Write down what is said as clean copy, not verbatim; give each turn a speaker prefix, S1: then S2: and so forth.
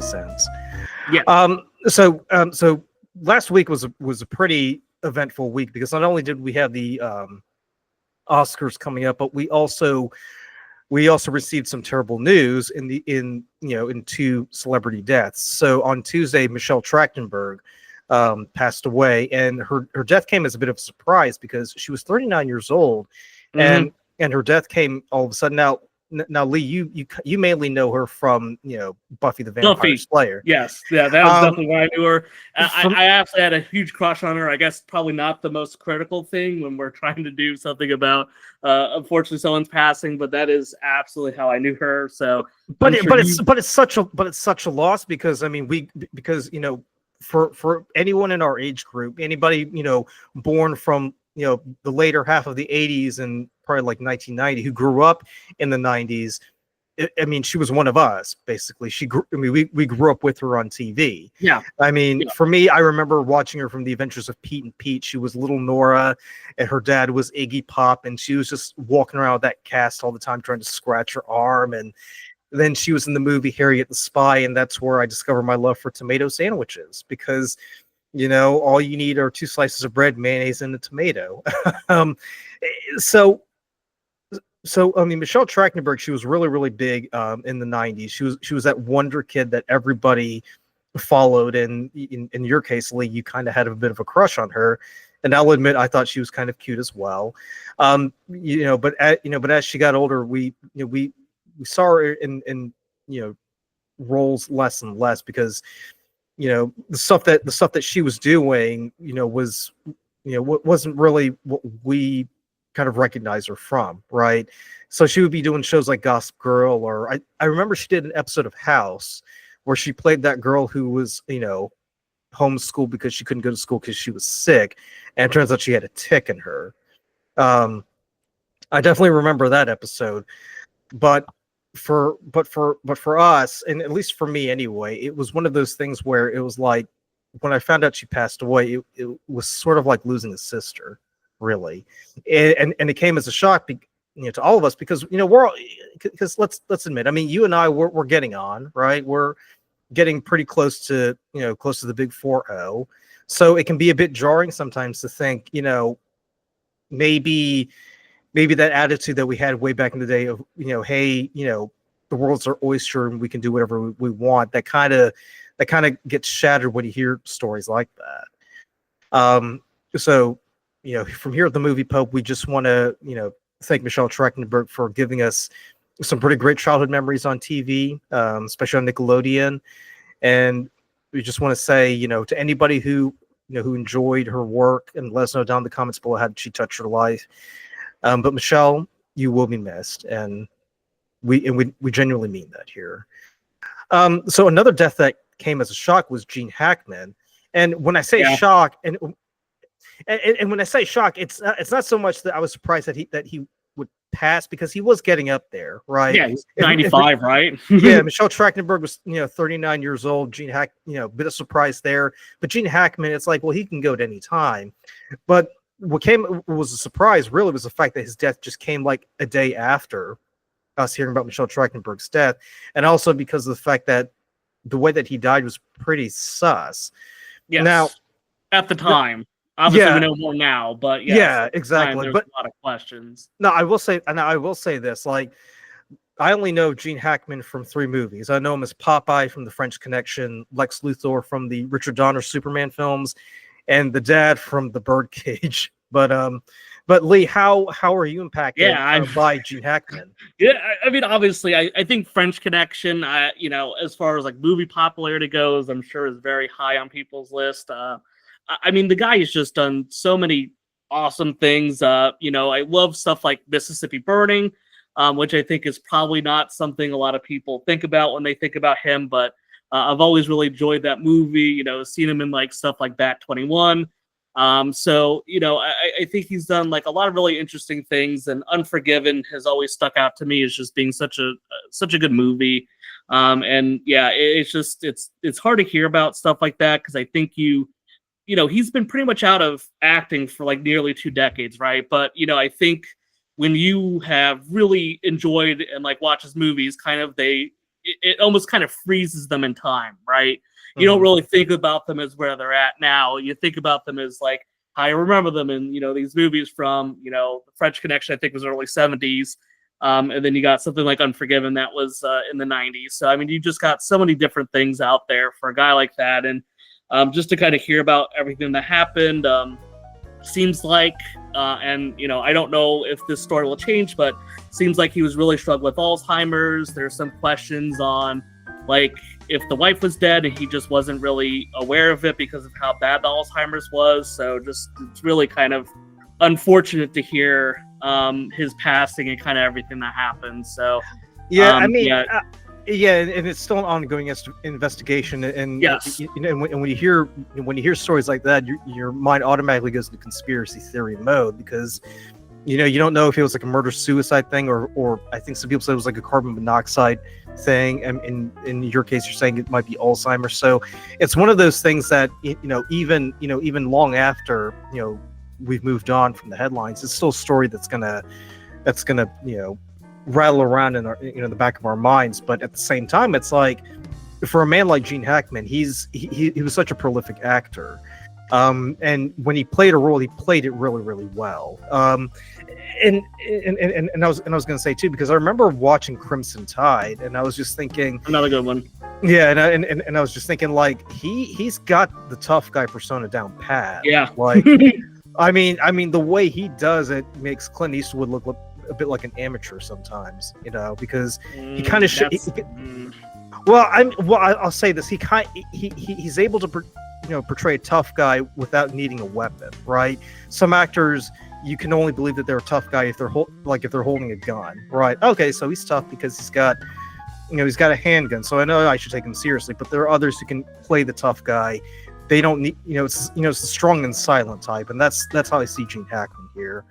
S1: sense.
S2: Yeah.
S1: So last week was a pretty eventful week because not only did we have the Oscars coming up, but we also received some terrible news in two celebrity deaths. So on Tuesday, Michelle Trachtenberg passed away, and her death came as a bit of a surprise because she was 39 years old, and her death came all of a sudden. Now, Lee, you mainly know her from Buffy the Vampire Slayer.
S2: Yes, yeah, that was definitely why I knew her. I actually had a huge crush on her. I guess probably not the most critical thing when we're trying to do something about unfortunately someone's passing, but that is absolutely how I knew her. So,
S1: it's such a loss because I mean for anyone in our age group, anybody born from the later half of the 80s and probably like 1990 who grew up in the 90s, I mean, she was one of us basically. We grew up with her on TV.
S2: Yeah.
S1: I mean, for me, I remember watching her from The Adventures of Pete and Pete. She was little Nora and her dad was Iggy Pop, and she was just walking around with that cast all the time trying to scratch her arm. And then she was in the movie Harriet the Spy, and that's where I discovered my love for tomato sandwiches because all you need are 2 slices of bread, mayonnaise, and a tomato. So I mean, Michelle Trachtenberg, she was really, really big in the 90s. She was that wonder kid that everybody followed, and in your case, Lee, you kind of had a bit of a crush on her. And I'll admit, I thought she was kind of cute as well. But as she got older, we saw her in roles less and less because the stuff that she was doing wasn't really what we kind of recognize her from, right? So she would be doing shows like Gossip Girl, or I remember she did an episode of House where she played that girl who was homeschooled because she couldn't go to school because she was sick, and it turns out she had a tick in her. I definitely remember that episode, but for us, and at least for me anyway, it was one of those things where it was like when I found out she passed away, it was sort of like losing a sister, really, and it came as a shock, to all of us because because let's admit, I mean, you and I we're getting on, right? We're getting pretty close to the big 4-0, so it can be a bit jarring sometimes to think maybe that attitude that we had way back in the day of hey, the world's our oyster and we can do whatever we want, that kind of gets shattered when you hear stories like that. So from here at the Movie Pope, we just want to thank Michelle Trachtenberg for giving us some pretty great childhood memories on TV, especially on Nickelodeon. And we just want to say to anybody who who enjoyed her work, and let us know down in the comments below how did she touch your life. But Michelle, you will be missed, and we genuinely mean that here. So another death that came as a shock was Gene Hackman. And when I say shock, and when I say shock, it's not so much that I was surprised that he would pass, because he was getting up there, right?
S2: Yeah, he's 95, right?
S1: Yeah, Michelle Trachtenberg was 39 years old. Gene bit of surprise there. But Gene Hackman, it's like, well, he can go at any time. But what was a surprise really was the fact that his death just came like a day after us hearing about Michelle Trachtenberg's death, and also because of the fact that the way that he died was pretty sus.
S2: Yes.
S1: Now,
S2: at the time, obviously we know more now, but yes,
S1: yeah, exactly.
S2: There's
S1: but
S2: a lot of questions.
S1: No, I will say this: like, I only know Gene Hackman from 3 movies. I know him as Popeye from The French Connection, Lex Luthor from the Richard Donner Superman films, and the dad from The Birdcage. But Lee, how are you impacted by Gene Hackman?
S2: Yeah, I mean, obviously, I think French Connection, as far as like movie popularity goes, I'm sure is very high on people's list. I mean, the guy has just done so many awesome things. I love stuff like Mississippi Burning, which I think is probably not something a lot of people think about when they think about him, but I've always really enjoyed that movie. Seen him in like stuff like Bat 21. So I think he's done like a lot of really interesting things, and Unforgiven has always stuck out to me as just being such a good movie. And yeah, it's hard to hear about stuff like that, because I think he's been pretty much out of acting for like nearly 2 decades, right? But I think when you have really enjoyed and like watch his movies, kind of it almost kind of freezes them in time, right? You don't really think about them as where they're at now. You think about them as like how I remember them in, these movies from, the French Connection, I think was early 70s. And then you got something like Unforgiven that was in the 90s. So, I mean, you just got so many different things out there for a guy like that. And just to kind of hear about everything that happened, seems like, and, I don't know if this story will change, but seems like he was really struggling with Alzheimer's. There's some questions on, like, if the wife was dead and he just wasn't really aware of it because of how bad the Alzheimer's was. So just, it's really kind of unfortunate to hear his passing and kind of everything that happened. So
S1: yeah, I mean, yeah, and it's still an ongoing investigation. And
S2: yes,
S1: and when you hear stories like that, your mind automatically goes into conspiracy theory mode, because you don't know if it was like a murder suicide thing, or I think some people said it was like a carbon monoxide thing, and in your case you're saying it might be Alzheimer's. So it's one of those things that even long after we've moved on from the headlines, it's still a story that's gonna rattle around in our the back of our minds. But at the same time, it's like, for a man like Gene Hackman, he was such a prolific actor, and when he played a role, he played it really, really well. And I was going to say too, because I remember watching Crimson Tide, and I was just thinking,
S2: another good one.
S1: Yeah, and I was just thinking, like, he's got the tough guy persona down pat.
S2: Yeah,
S1: like I mean the way he does it makes Clint Eastwood look a bit like an amateur sometimes, because he kind of I'll say this, he's able to portray a tough guy without needing a weapon, right? Some actors, you can only believe that they're a tough guy if they're holding a gun, right? Okay, so he's tough because he's got a handgun, so I know I should take him seriously. But there are others who can play the tough guy. They don't need, it's the strong and silent type, and that's how I see Gene Hackman here.